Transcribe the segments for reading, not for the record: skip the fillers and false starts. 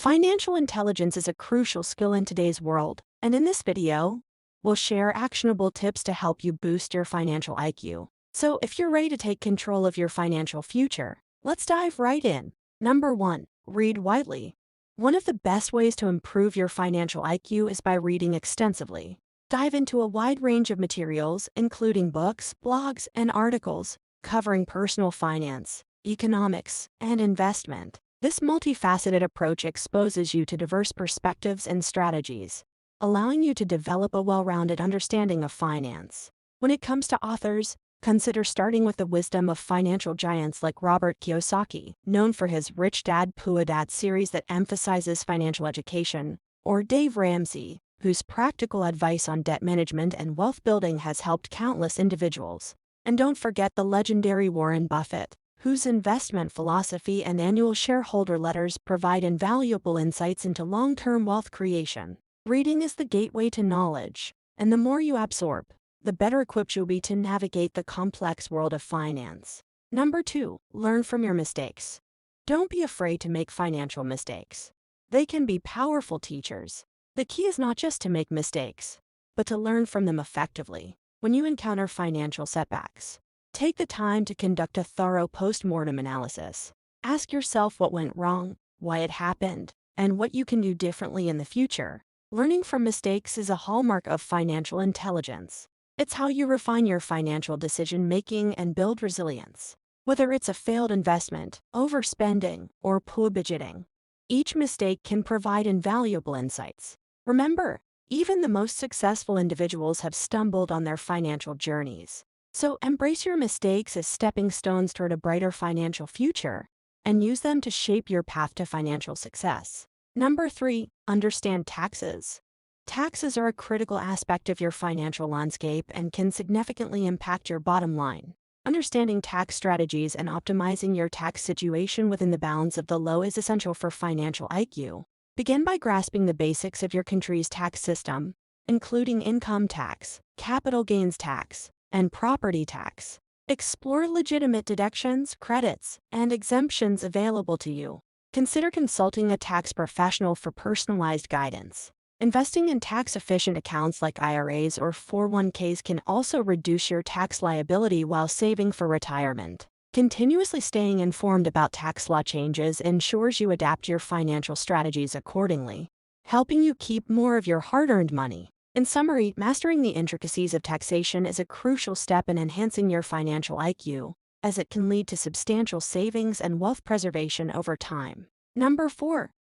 Financial intelligence is a crucial skill in today's world, and in this video, we'll share actionable tips to help you boost your financial IQ. So if you're ready to take control of your financial future, let's dive right in. Number 1. Read widely. One of the best ways to improve your financial IQ is by reading extensively. Dive into a wide range of materials, including books, blogs, and articles, covering personal finance, economics, and investment. This multifaceted approach exposes you to diverse perspectives and strategies, allowing you to develop a well-rounded understanding of finance. When it comes to authors, consider starting with the wisdom of financial giants like Robert Kiyosaki, known for his Rich Dad Poor Dad series that emphasizes financial education, or Dave Ramsey, whose practical advice on debt management and wealth building has helped countless individuals. And don't forget the legendary Warren Buffett, whose investment philosophy and annual shareholder letters provide invaluable insights into long-term wealth creation. Reading is the gateway to knowledge, and the more you absorb, the better equipped you'll be to navigate the complex world of finance. Number 2. Learn from your mistakes. Don't be afraid to make financial mistakes. They can be powerful teachers. The key is not just to make mistakes, but to learn from them effectively. When you encounter financial setbacks, take the time to conduct a thorough post-mortem analysis. Ask yourself what went wrong, why it happened, and what you can do differently in the future. Learning from mistakes is a hallmark of financial intelligence. It's how you refine your financial decision-making and build resilience. Whether it's a failed investment, overspending, or poor budgeting, each mistake can provide invaluable insights. Remember, even the most successful individuals have stumbled on their financial journeys. So embrace your mistakes as stepping stones toward a brighter financial future, and use them to shape your path to financial success. Number 3. Understand taxes. Taxes are a critical aspect of your financial landscape and can significantly impact your bottom line. Understanding tax strategies and optimizing your tax situation within the bounds of the law is essential for financial IQ. Begin by grasping the basics of your country's tax system, including income tax, capital gains tax, and property tax. Explore legitimate deductions, credits, and exemptions available to you. Consider consulting a tax professional for personalized guidance. Investing in tax-efficient accounts like IRAs or 401ks can also reduce your tax liability while saving for retirement. Continuously staying informed about tax law changes ensures you adapt your financial strategies accordingly, helping you keep more of your hard-earned money. In summary, mastering the intricacies of taxation is a crucial step in enhancing your financial IQ, as it can lead to substantial savings and wealth preservation over time. Number 4.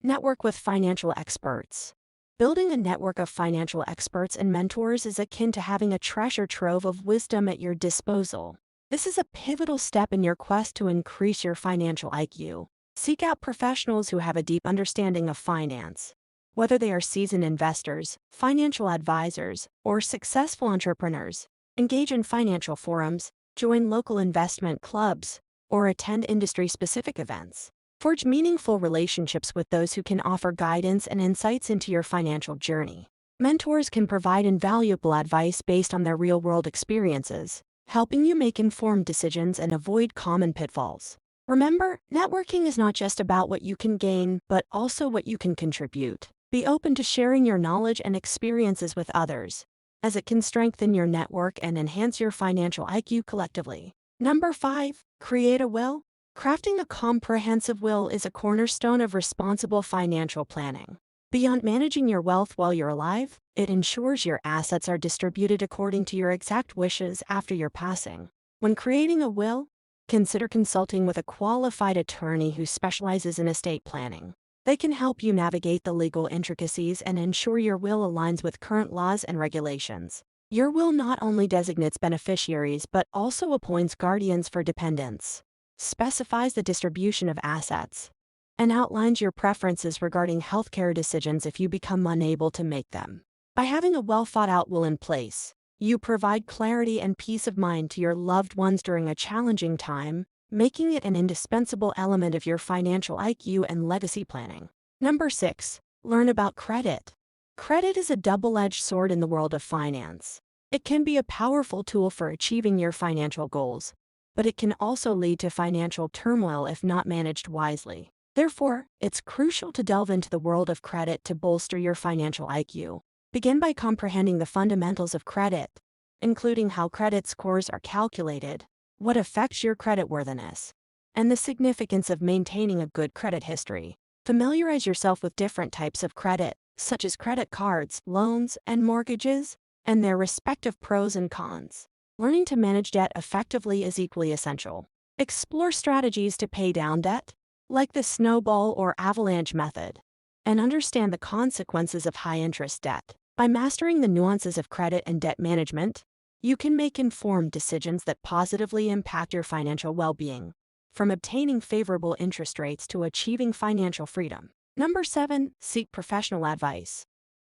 Network with financial experts. Building a network of financial experts and mentors is akin to having a treasure trove of wisdom at your disposal. This is a pivotal step in your quest to increase your financial IQ. Seek out professionals who have a deep understanding of finance. Whether they are seasoned investors, financial advisors, or successful entrepreneurs, engage in financial forums, join local investment clubs, or attend industry-specific events. Forge meaningful relationships with those who can offer guidance and insights into your financial journey. Mentors can provide invaluable advice based on their real-world experiences, helping you make informed decisions and avoid common pitfalls. Remember, networking is not just about what you can gain, but also what you can contribute. Be open to sharing your knowledge and experiences with others, as it can strengthen your network and enhance your financial IQ collectively. Number 5. Create a will. Crafting a comprehensive will is a cornerstone of responsible financial planning. Beyond managing your wealth while you're alive, it ensures your assets are distributed according to your exact wishes after your passing. When creating a will, consider consulting with a qualified attorney who specializes in estate planning. They can help you navigate the legal intricacies and ensure your will aligns with current laws and regulations. Your will not only designates beneficiaries but also appoints guardians for dependents, specifies the distribution of assets, and outlines your preferences regarding healthcare decisions if you become unable to make them. By having a well-thought-out will in place, you provide clarity and peace of mind to your loved ones during a challenging time, making it an indispensable element of your financial IQ and legacy planning. Number 6. Learn about credit. Credit is a double-edged sword in the world of finance. It can be a powerful tool for achieving your financial goals, but it can also lead to financial turmoil if not managed wisely. Therefore, it's crucial to delve into the world of credit to bolster your financial IQ. Begin by comprehending the fundamentals of credit, including how credit scores are calculated, what affects your creditworthiness, and the significance of maintaining a good credit history. Familiarize yourself with different types of credit, such as credit cards, loans, and mortgages, and their respective pros and cons. Learning to manage debt effectively is equally essential. Explore strategies to pay down debt, like the snowball or avalanche method, and understand the consequences of high-interest debt. By mastering the nuances of credit and debt management, you can make informed decisions that positively impact your financial well-being, from obtaining favorable interest rates to achieving financial freedom. Number 7, seek professional advice.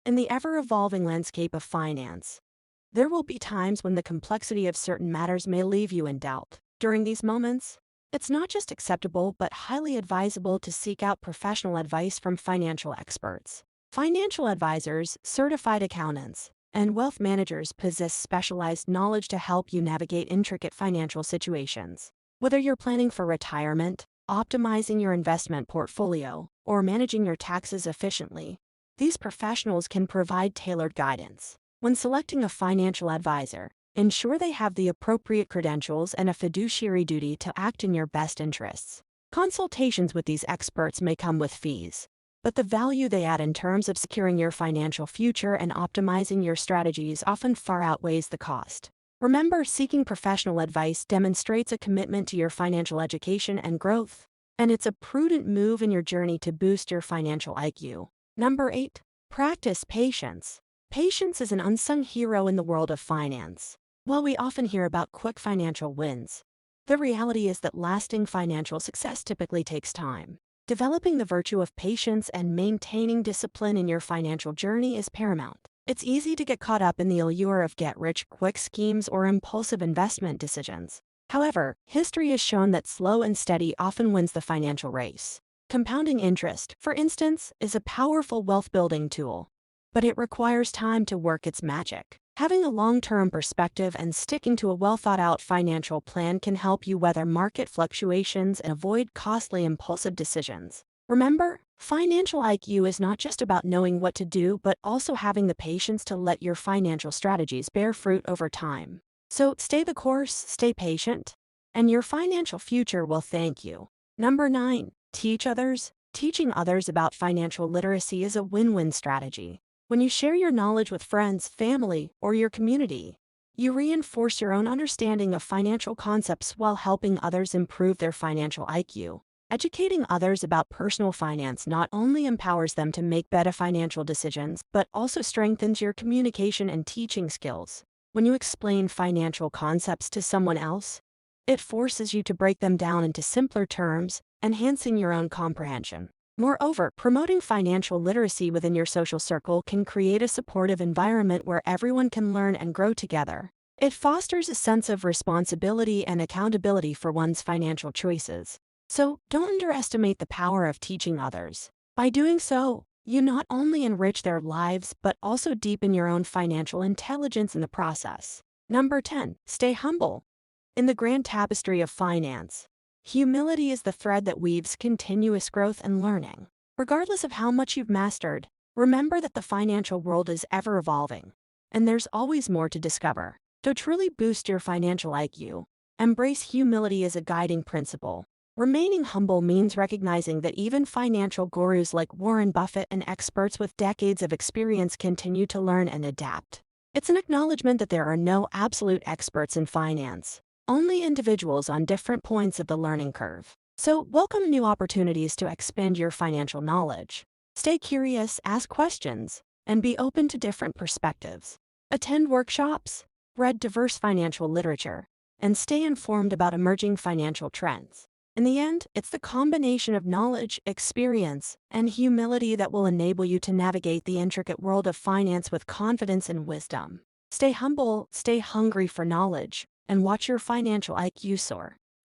In the ever-evolving landscape of finance, there will be times when the complexity of certain matters may leave you in doubt. During these moments, it's not just acceptable but highly advisable to seek out professional advice from financial experts. Financial advisors, certified accountants, and wealth managers possess specialized knowledge to help you navigate intricate financial situations. Whether you're planning for retirement, optimizing your investment portfolio, or managing your taxes efficiently, these professionals can provide tailored guidance. When selecting a financial advisor, ensure they have the appropriate credentials and a fiduciary duty to act in your best interests. Consultations with these experts may come with fees, but the value they add in terms of securing your financial future and optimizing your strategies often far outweighs the cost. Remember, seeking professional advice demonstrates a commitment to your financial education and growth, and it's a prudent move in your journey to boost your financial IQ. Number 8, practice patience. Patience is an unsung hero in the world of finance. While we often hear about quick financial wins, the reality is that lasting financial success typically takes time. Developing the virtue of patience and maintaining discipline in your financial journey is paramount. It's easy to get caught up in the allure of get-rich-quick schemes or impulsive investment decisions. However, history has shown that slow and steady often wins the financial race. Compounding interest, for instance, is a powerful wealth-building tool, but it requires time to work its magic. Having a long-term perspective and sticking to a well-thought-out financial plan can help you weather market fluctuations and avoid costly impulsive decisions. Remember, financial IQ is not just about knowing what to do but also having the patience to let your financial strategies bear fruit over time. So stay the course, stay patient, and your financial future will thank you. Number 9, teach others. Teaching others about financial literacy is a win-win strategy. When you share your knowledge with friends, family, or your community, you reinforce your own understanding of financial concepts while helping others improve their financial IQ. Educating others about personal finance not only empowers them to make better financial decisions, but also strengthens your communication and teaching skills. When you explain financial concepts to someone else, it forces you to break them down into simpler terms, enhancing your own comprehension. Moreover, promoting financial literacy within your social circle can create a supportive environment where everyone can learn and grow together. It fosters a sense of responsibility and accountability for one's financial choices. So, don't underestimate the power of teaching others. By doing so, you not only enrich their lives but also deepen your own financial intelligence in the process. Number 10, stay humble. In the grand tapestry of finance, humility is the thread that weaves continuous growth and learning. Regardless of how much you've mastered, remember that the financial world is ever evolving, and there's always more to discover. To truly boost your financial IQ, embrace humility as a guiding principle. Remaining humble means recognizing that even financial gurus like Warren Buffett and experts with decades of experience continue to learn and adapt. It's an acknowledgement that there are no absolute experts in finance, only individuals on different points of the learning curve. So, welcome new opportunities to expand your financial knowledge. Stay curious, ask questions, and be open to different perspectives. Attend workshops, read diverse financial literature, and stay informed about emerging financial trends. In the end, it's the combination of knowledge, experience, and humility that will enable you to navigate the intricate world of finance with confidence and wisdom. Stay humble, stay hungry for knowledge, and watch your financial IQ soar.